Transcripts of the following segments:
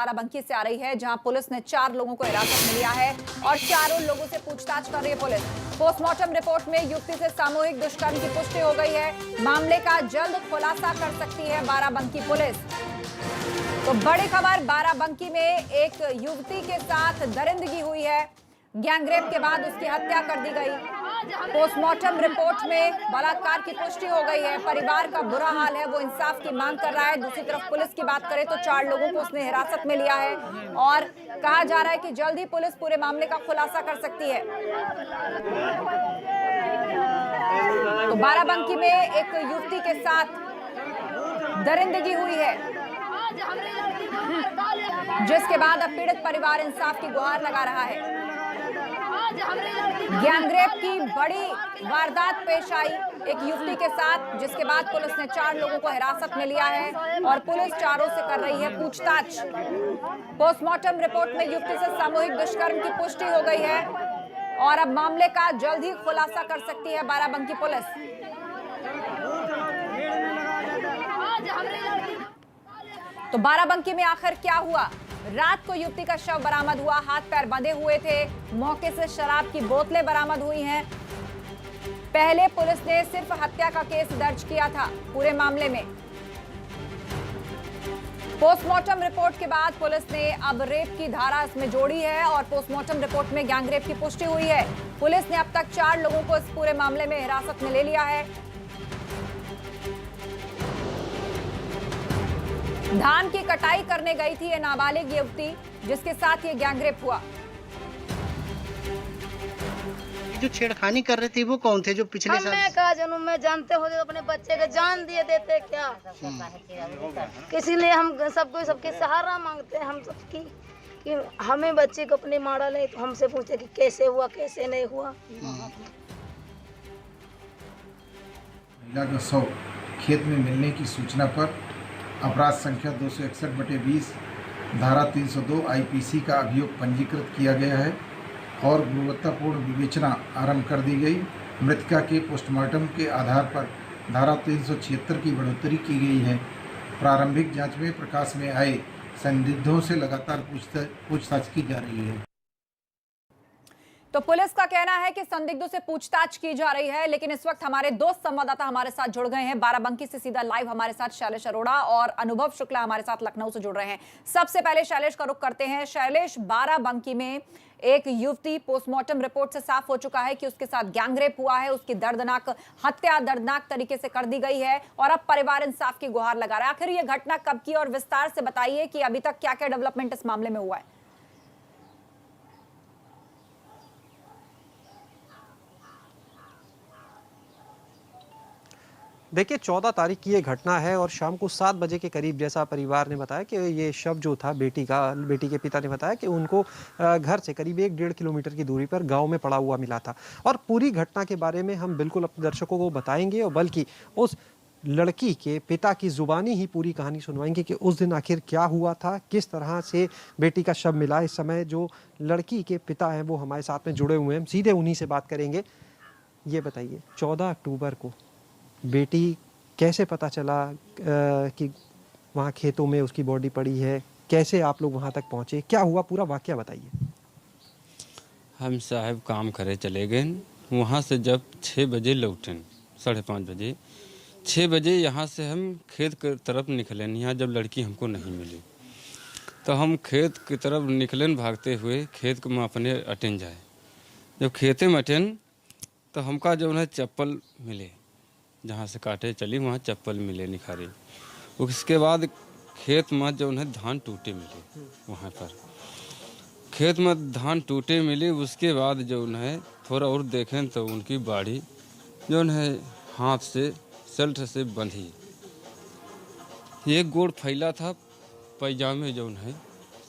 बाराबंकी से आ रही है, जहां पुलिस ने 4 लोगों को हिरासत में लिया है और चारों लोगों से पूछताछ कर रही है पुलिस। पोस्टमार्टम रिपोर्ट में युवती से सामूहिक दुष्कर्म की पुष्टि हो गई है। मामले का जल्द खुलासा कर सकती है बाराबंकी पुलिस। तो बड़ी खबर, बाराबंकी में एक युवती के साथ दरिंदगी हुई है। गैंगरेप के बाद उसकी हत्या कर दी गई। पोस्टमार्टम रिपोर्ट में बलात्कार की पुष्टि हो गई है। परिवार का बुरा हाल है, वो इंसाफ की मांग कर रहा है। दूसरी तरफ पुलिस की बात करें तो 4 लोगों को उसने हिरासत में लिया है और कहा जा रहा है कि जल्द ही पुलिस पूरे मामले का खुलासा कर सकती है। तो बाराबंकी में एक युवती के साथ दरिंदगी हुई है, जिसके बाद अब पीड़ित परिवार इंसाफ की गुहार लगा रहा है। गैंगरेप की बड़ी वारदात पेश आई एक युवती के साथ, जिसके बाद पुलिस ने 4 लोगों को हिरासत में लिया है और पुलिस चारों से कर रही है पूछताछ। पोस्टमार्टम रिपोर्ट में युवती से सामूहिक दुष्कर्म की पुष्टि हो गई है और अब मामले का जल्द ही खुलासा कर सकती है बाराबंकी पुलिस। तो बाराबंकी में आखिर क्या हुआ? रात को युवती का शव बरामद हुआ, हाथ पैर बंधे हुए थे। मौके से शराब की बोतलें बरामद हुई हैं। पहले पुलिस ने सिर्फ हत्या का केस दर्ज किया था पूरे मामले में। पोस्टमार्टम रिपोर्ट के बाद पुलिस ने अब रेप की धारा इसमें जोड़ी है और पोस्टमार्टम रिपोर्ट में गैंगरेप की पुष्टि हुई है। पुलिस ने अब तक 4 लोगों को इस पूरे मामले में हिरासत में ले लिया है। धान की कटाई करने गई थी ये नाबालिग युवती, जिसके साथ ये गैंगरेप हुआ। जो छेड़खानी कर रहे थे वो कौन थे? जो पिछले साल मैं कहा जनू मैं जानते हो तो अपने बच्चे के जान दिए देते क्या? किसी ने हम सबको सबके सहारा मांगते हैं हम सबकी कि हमें बच्चे को अपने मारा ले, तो हमसे पूछे कि कैसे हुआ कैसे नहीं हुआ। महिला का शव खेत में मिलने की सूचना पर अपराध संख्या 261/20 धारा 302 आईपीसी का अभियोग पंजीकृत किया गया है और गुणवत्तापूर्ण विवेचना आरंभ कर दी गई। मृतका के पोस्टमार्टम के आधार पर धारा 376 की बढ़ोतरी की गई है। प्रारंभिक जांच में प्रकाश में आए संदिग्धों से लगातार पूछताछ की जा रही है। तो पुलिस का कहना है कि संदिग्धों से पूछताछ की जा रही है, लेकिन इस वक्त हमारे 2 संवाददाता हमारे साथ जुड़ गए हैं। बाराबंकी से सीधा लाइव हमारे साथ शैलेश अरोड़ा और अनुभव शुक्ला हमारे साथ लखनऊ से जुड़ रहे हैं। सबसे पहले शैलेश का रुख करते हैं। शैलेश, बाराबंकी में एक युवती, पोस्टमार्टम रिपोर्ट से साफ हो चुका है कि उसके साथ गैंगरेप हुआ है, उसकी दर्दनाक हत्या दर्दनाक तरीके से कर दी गई है और अब परिवार इंसाफ की गुहार लगा रहा है। आखिर ये घटना कब की और विस्तार से बताइए कि अभी तक क्या क्या डेवलपमेंट इस मामले में हुआ है। देखिए 14 तारीख की ये घटना है और शाम को 7 बजे के करीब, जैसा परिवार ने बताया कि ये शव जो था बेटी के पिता ने बताया कि उनको घर से करीब 1-1.5 किलोमीटर की दूरी पर गांव में पड़ा हुआ मिला था। और पूरी घटना के बारे में हम बिल्कुल अपने दर्शकों को बताएंगे और बल्कि उस लड़की के पिता की जुबानी ही पूरी कहानी सुनवाएंगे कि उस दिन आखिर क्या हुआ था, किस तरह से बेटी का शव मिला। इस समय जो लड़की के पिता हैं वो हमारे साथ में जुड़े हुए हैं, सीधे उन्हीं से बात करेंगे। ये बताइए 14 अक्टूबर को बेटी कैसे पता चला कि वहाँ खेतों में उसकी बॉडी पड़ी है, कैसे आप लोग वहाँ तक पहुँचे, क्या हुआ पूरा वाकया बताइए। हम साहब काम करे चले गए, वहाँ से जब 6 बजे लौटे, 5:30 बजे 6 बजे यहाँ से हम खेत की तरफ निकले। यहाँ जब लड़की हमको नहीं मिली तो हम खेत की तरफ निकले भागते हुए, खेत को हम अपने अटेन जाए। जब खेते में अटेन तो हमका जो है चप्पल मिले, जहाँ से काटे चली वहाँ चप्पल मिले निखारे। उसके बाद खेत में जो है धान टूटे मिले, वहाँ पर खेत में धान टूटे मिले। उसके बाद जो है थोड़ा और देखें तो उनकी बाड़ी जो है हाथ से सल्ट से बंधी, एक गोड़ फैला था, पैजामे जो है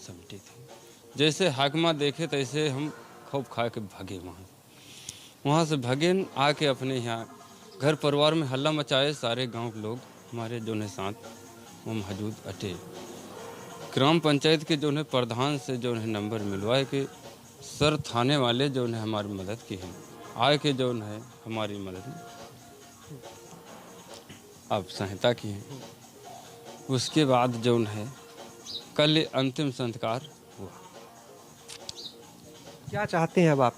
समटी थी। जैसे हाकमा देखे तैसे हम खूब खा के भागे, वहाँ से भागे आके अपने यहाँ घर परिवार में हल्ला मचाए। सारे गांव के लोग हमारे जो है साथ वो मौजूद अटे। ग्राम पंचायत के जो है प्रधान से जो है नंबर मिलवाए कि सर थाने वाले जो है हमारी मदद की है, आए के जो है हमारी मदद अब सहायता की है। उसके बाद जो है कल ये अंतिम संस्कार हुआ। क्या चाहते हैं अब आप?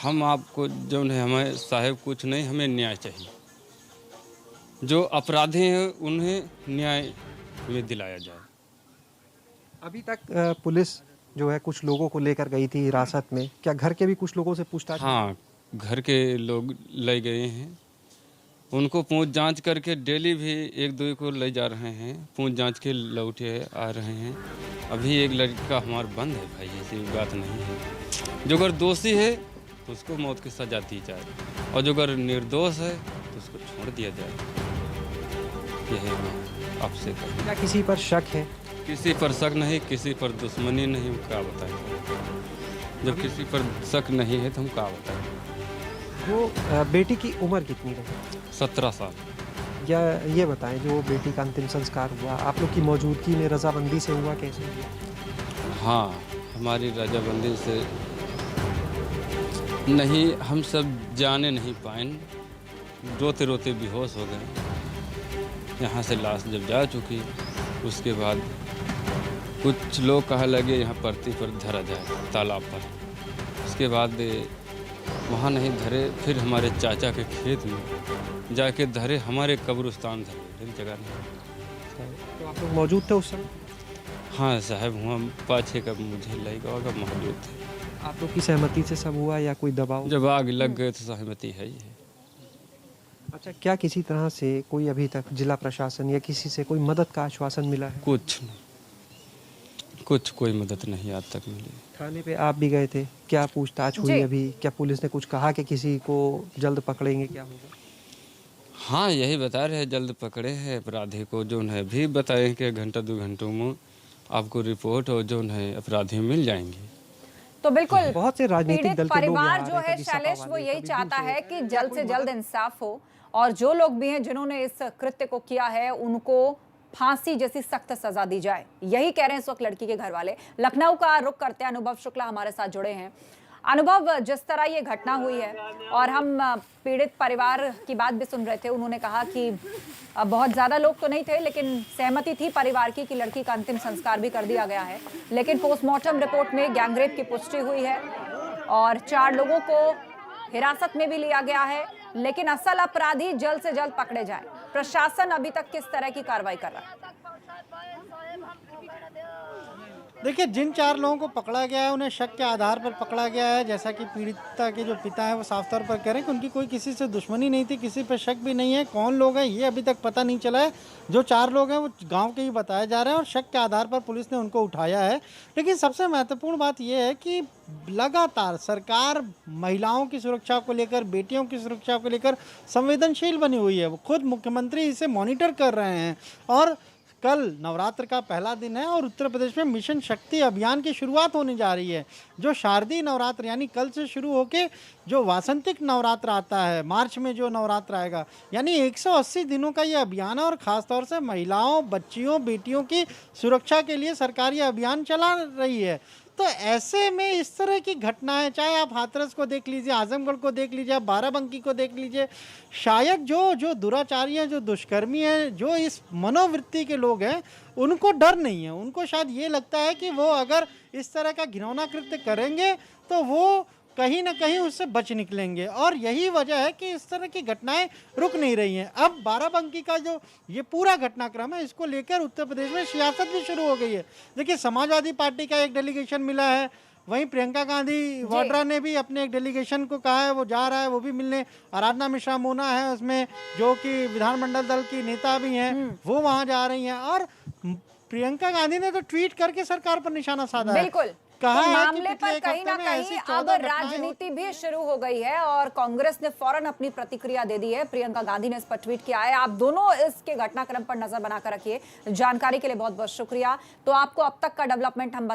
हम आपको जो है, हमें साहब कुछ नहीं, हमें न्याय चाहिए। जो अपराधी हैं उन्हें न्याय में दिलाया जाए। अभी तक पुलिस जो है कुछ लोगों को लेकर गई थी हिरासत में, क्या घर के भी कुछ लोगों से पूछताछ? हाँ, घर के लोग ले गए हैं, उनको पूछ जांच करके डेली भी एक दो को ले जा रहे हैं, पूछ जांच के लौटे आ रहे हैं। अभी एक लड़का हमारा बंद है भाई, ऐसी बात नहीं है। जो अगर दोषी है तो उसको मौत की सजा दी जाए, और जो अगर निर्दोष है तो उसको छोड़ दिया जाए। यही हम आपसे कहें। क्या किसी पर शक है? किसी पर शक नहीं, किसी पर दुश्मनी नहीं, हम क्या बताएं। जब किसी पर शक नहीं है तो हम क्या बताएं। वो बेटी की उम्र कितनी रही? 17 साल। या ये बताएं, जो बेटी का अंतिम संस्कार हुआ आप लोग की मौजूदगी में रजामंदी से हुआ, कैसे हुआ? हाँ, हमारी रजाबंदी से नहीं, हम सब जाने नहीं पाए, रोते रोते बेहोश हो गए। यहाँ से लाश जब जा चुकी, उसके बाद कुछ लोग कहा लगे यहाँ परती पर धरा जाए, तालाब पर। उसके बाद वहाँ नहीं धरे, फिर हमारे चाचा के खेत में जाके धरे, हमारे कब्रिस्तान धरे, जगह नहीं। तो आप लोग मौजूद थे उस समय? हाँ साहब, हुआ पाछे का मुझे लगेगा का मौजूद थे। आप लोग की सहमति से सब हुआ या कोई दबाव? जब आग लग गए तो सहमति है ही है। अच्छा, क्या किसी तरह से कोई अभी तक जिला प्रशासन या किसी से कोई मदद का आश्वासन मिला है? कुछ नहीं, कुछ कोई मदद नहीं आज तक मिली। थाने पे आप भी गए थे, क्या पूछताछ हुई अभी? क्या पुलिस ने कुछ कहा कि किसी को जल्द पकड़ेंगे, क्या होगा? हाँ, यही बता रहे हैं, जल्द पकड़े हैं अपराधी को। जो है भी बताएं कि घंटा 2 घंटों में आपको रिपोर्ट और जो है अपराधी मिल जाएंगे। तो बिल्कुल बहुत से राजनीतिक पीड़ित दल के लोग परिवार यहाँ जो आ रहे हैं, है कभी सपा शैलेश, वो वाले, यही कभी चाहता दूसरे। है कि जल्द से जल्द इंसाफ हो, और जो लोग भी हैं जिन्होंने इस कृत्य को किया है उनको फांसी जैसी सख्त सजा दी जाए। यही कह रहे हैं इस वक्त लड़की के घर वाले। लखनऊ का रुख करते हैं, अनुभव शुक्ला हमारे साथ जुड़े हैं। अनुभव, जिस तरह ये घटना हुई है और हम पीड़ित परिवार की बात भी सुन रहे थे, उन्होंने कहा कि बहुत ज़्यादा लोग तो नहीं थे, लेकिन सहमति थी परिवार की कि लड़की का अंतिम संस्कार भी कर दिया गया है। लेकिन पोस्टमार्टम रिपोर्ट में गैंगरेप की पुष्टि हुई है और 4 लोगों को हिरासत में भी लिया गया है। लेकिन असल अपराधी जल्द से जल्द पकड़े जाए। प्रशासन अभी तक किस तरह की कार्रवाई कर रहा है? देखिए, जिन 4 लोगों को पकड़ा गया है उन्हें शक के आधार पर पकड़ा गया है। जैसा कि पीड़िता के जो पिता है वो साफ तौर पर कह रहे हैं कि उनकी कोई किसी से दुश्मनी नहीं थी, किसी पर शक भी नहीं है। कौन लोग हैं ये अभी तक पता नहीं चला है। जो 4 लोग हैं वो गांव के ही बताए जा रहे हैं और शक के आधार पर पुलिस ने उनको उठाया है। लेकिन सबसे महत्वपूर्ण बात यह है कि लगातार सरकार महिलाओं की सुरक्षा को लेकर, बेटियों की सुरक्षा को लेकर संवेदनशील बनी हुई है। वो खुद मुख्यमंत्री इसे मॉनिटर कर रहे हैं। और कल नवरात्र का पहला दिन है और उत्तर प्रदेश में मिशन शक्ति अभियान की शुरुआत होने जा रही है, जो शारदीय नवरात्र यानी कल से शुरू होके जो वासंतिक नवरात्र आता है, मार्च में जो नवरात्र आएगा, यानी 180 दिनों का ये अभियान है। और ख़ासतौर से महिलाओं, बच्चियों, बेटियों की सुरक्षा के लिए सरकार ये अभियान चला रही है। तो ऐसे में इस तरह की घटनाएं, चाहे आप हाथरस को देख लीजिए, आजमगढ़ को देख लीजिए, आप बाराबंकी को देख लीजिए, शायद जो दुराचारी हैं, जो दुष्कर्मी हैं, जो इस मनोवृत्ति के लोग हैं, उनको डर नहीं है। उनको शायद ये लगता है कि वो अगर इस तरह का घिनौना कृत्य करेंगे तो वो कहीं ना कहीं उससे बच निकलेंगे। और यही वजह है कि इस तरह की घटनाएं रुक नहीं रही हैं। अब बाराबंकी का जो ये पूरा घटनाक्रम है, इसको लेकर उत्तर प्रदेश में सियासत भी शुरू हो गई है। देखिए, समाजवादी पार्टी का एक डेलीगेशन मिला है, वहीं प्रियंका गांधी वाड्रा ने भी अपने एक डेलीगेशन को कहा है वो जा रहा है, वो भी मिलने। आराधना मिश्रा मोना है उसमें, जो कि विधानमंडल दल की नेता भी हैं, वो वहाँ जा रही हैं। और प्रियंका गांधी ने तो ट्वीट करके सरकार पर निशाना साधा है। बिल्कुल, कहा तो है मामले कि पर कहीं ना कहीं अब राजनीति भी शुरू हो गई है और कांग्रेस ने फौरन अपनी प्रतिक्रिया दे दी है। प्रियंका गांधी ने इस पर ट्वीट किया है। आप दोनों इसके घटनाक्रम पर नजर बनाकर रखिए। जानकारी के लिए बहुत बहुत शुक्रिया। तो आपको अब तक का डेवलपमेंट हम